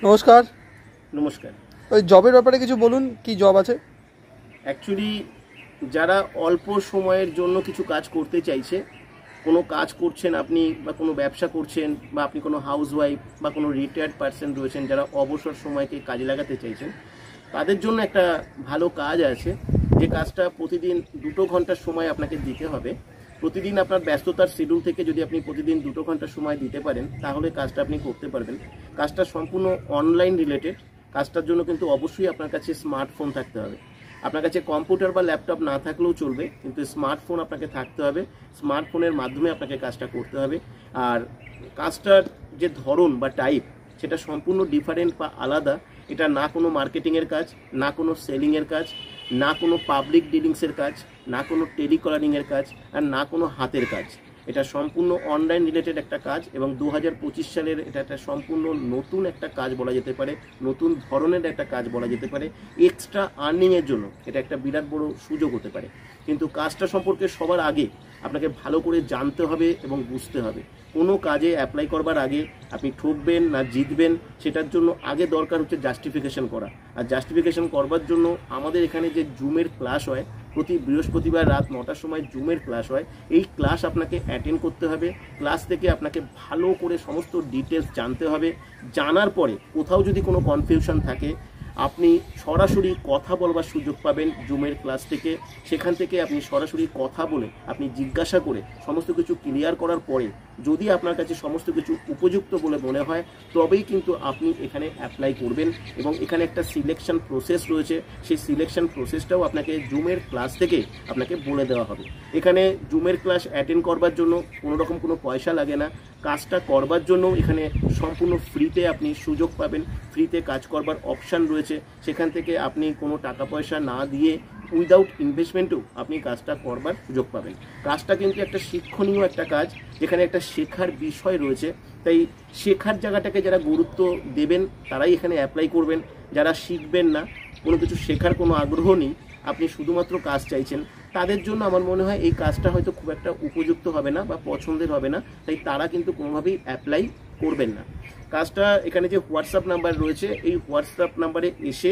নমস্কার। নমস্কার। ওই জবের ব্যাপারে কিছু বলুন, কি জব আছে? অ্যাকচুয়ালি যারা অল্প সময়ের জন্য কিছু কাজ করতে চাইছে, কোনো কাজ করছেন আপনি বা কোনো ব্যবসা করছেন বা আপনি কোনো হাউসওয়াইফ বা কোনো রিটায়ার্ড পার্সন রয়েছেন যারা অবসর সময়কে কাজে লাগাতে চাইছেন, তাদের জন্য একটা ভালো কাজ আছে। যে কাজটা প্রতিদিন 2 ঘন্টার সময় আপনাকে দিতে হবে। প্রতিদিন আপনার ব্যস্ততার শিডিউল থেকে যদি আপনি প্রতিদিন 2 ঘন্টা সময় দিতে পারেন, তাহলে কাজটা আপনি করতে পারবেন। কাজটা সম্পূর্ণ অনলাইন রিলেটেড। কাজটার জন্য কিন্তু অবশ্যই আপনার কাছে স্মার্টফোন থাকতে হবে। আপনার কাছে কম্পিউটার বা ল্যাপটপ না থাকলেও চলবে, কিন্তু স্মার্টফোন আপনাকে থাকতে হবে। স্মার্টফোনের মাধ্যমে আপনাকে কাজটা করতে হবে। আর কাজটার যে ধরন বা টাইপ, সেটা সম্পূর্ণ ডিফারেন্ট বা আলাদা। এটা না কোনো মার্কেটিংয়ের কাজ, না কোনো সেলিংয়ের কাজ, না কোনো পাবলিক ডিলিংসের কাজ, না কোনো টেলিকলারিংয়ের কাজ, আর না কোনো হাতের কাজ। এটা সম্পূর্ণ অনলাইন রিলেটেড একটা কাজ এবং 2025 সালের এটা একটা সম্পূর্ণ নতুন একটা কাজ বলা যেতে পারে, নতুন ধরনের একটা কাজ বলা যেতে পারে। এক্সট্রা আর্নিংয়ের জন্য এটা একটা বিরাট বড় সুযোগ হতে পারে। কিন্তু কাজটা সম্পর্কে সবার আগে আপনাকে ভালো করে জানতে হবে এবং বুঝতে হবে। কোনো কাজে অ্যাপ্লাই করবার আগে আপনি ঠকবেন না জিতবেন, সেটার জন্য আগে দরকার হচ্ছে জাস্টিফিকেশন করা। আর জাস্টিফিকেশন করবার জন্য আমাদের এখানে যে জুমের ক্লাস হয়, প্রতি বৃহস্পতিবার রাত 9টার সময় জুমের ক্লাস হয়। এই ক্লাস আপনাকে অ্যাটেন্ড করতে হবে। ক্লাস থেকে আপনাকে ভালো করে সমস্ত ডিটেলস জানতে হবে। জানার পরে কোথাও যদি কোনো কনফিউশন থাকে, আপনি সরাসরি কথা বলবার সুযোগ পাবেন জুমের ক্লাস থেকে। সেখান থেকে আপনি সরাসরি কথা বলে আপনি জিজ্ঞাসা করে সমস্ত কিছু ক্লিয়ার করার পরে যদি আপনার কাছে সমস্ত কিছু উপযুক্ত বলে মনে হয়, তবেই কিন্তু আপনি এখানে অ্যাপ্লাই করবেন। এবং এখানে একটা সিলেকশন প্রসেস রয়েছে, সেই সিলেকশন প্রসেসটাও আপনাকে জুমের ক্লাস থেকে আপনাকে বলে দেওয়া হবে। এখানে জুমের ক্লাস অ্যাটেন্ড করবার জন্য কোনোরকম কোনো পয়সা লাগে না। কাজটা করবার জন্য এখানে সম্পূর্ণ ফ্রিতে আপনি সুযোগ পাবেন। ফ্রিতে কাজ করবার অপশান রয়েছে, সেখান থেকে আপনি কোনো টাকা পয়সা না দিয়ে উইদাউট ইনভেস্টমেন্টেও আপনি কাজটা করবার সুযোগ পাবেন। কাজটা কিন্তু একটা শিক্ষণীয় একটা কাজ, যেখানে একটা শেখার বিষয় রয়েছে। তাই শেখার জায়গাটাকে যারা গুরুত্ব দেবেন তারাই এখানে অ্যাপ্লাই করবেন। যারা শিখবেন না, কোনো কিছু শেখার কোনো আগ্রহ নেই, আপনি শুধুমাত্র কাজ চাইছেন, তাদের জন্য আমার মনে হয় এই কাজটা হয়তো খুব একটা উপযুক্ত হবে না বা পছন্দের হবে না। তাই তারা কিন্তু কোনোভাবেই অ্যাপ্লাই করবেন না। কাজটা এখানে যে হোয়াটসঅ্যাপ নাম্বার রয়েছে, এই হোয়াটসঅ্যাপ নাম্বারে এসে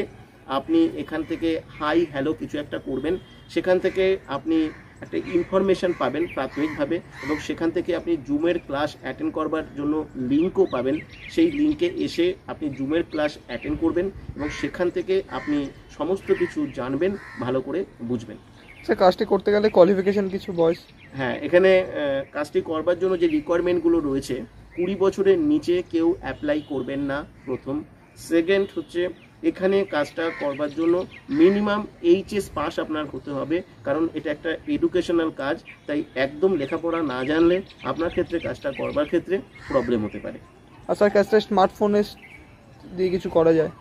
আপনি এখান থেকে হাই হ্যালো কিছু একটা করবেন। সেখান থেকে আপনি একটা ইনফরমেশান পাবেন প্রাথমিকভাবে, এবং সেখান থেকে আপনি জুমের ক্লাস অ্যাটেন্ড করবার জন্য লিঙ্কও পাবেন। সেই লিঙ্কে এসে আপনি জুমের ক্লাস অ্যাটেন্ড করবেন এবং সেখান থেকে আপনি সমস্ত কিছু জানবেন, ভালো করে বুঝবেন। স্যার, কাজটি করতে গেলে কোয়ালিফিকেশন কিছু বয়স? হ্যাঁ, এখানে কাজটি করবার জন্য যে রিকোয়ারমেন্টগুলো রয়েছে, 20 বছরের নিচে কেউ অ্যাপ্লাই করবেন না প্রথম। সেকেন্ড হচ্ছে, এখানে কাজটা করবার জন্য মিনিমাম এইচএস পাস আপনার হতে হবে, কারণ এটা একটা এডুকেশনাল কাজ। তাই একদম লেখাপড়া না জানলে আপনার ক্ষেত্রে কাজটা করবার ক্ষেত্রে প্রবলেম হতে পারে। আর স্যার, কাজটা স্মার্টফোনে দিয়ে কিছু করা যায়?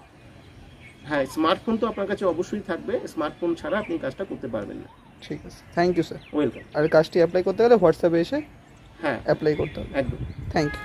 হ্যাঁ, স্মার্টফোন তো আপনার কাছে অবশ্যই থাকবে। স্মার্টফোন ছাড়া আপনি কাজটা করতে পারবেন না। ঠিক আছে, থ্যাংক ইউ স্যার। ওয়েলকাম। আর কাজটি অ্যাপ্লাই করতে গেলে হোয়াটসঅ্যাপে এসে হ্যাঁ, অ্যাপ্লাই করতে হবে। একদম। Thank you.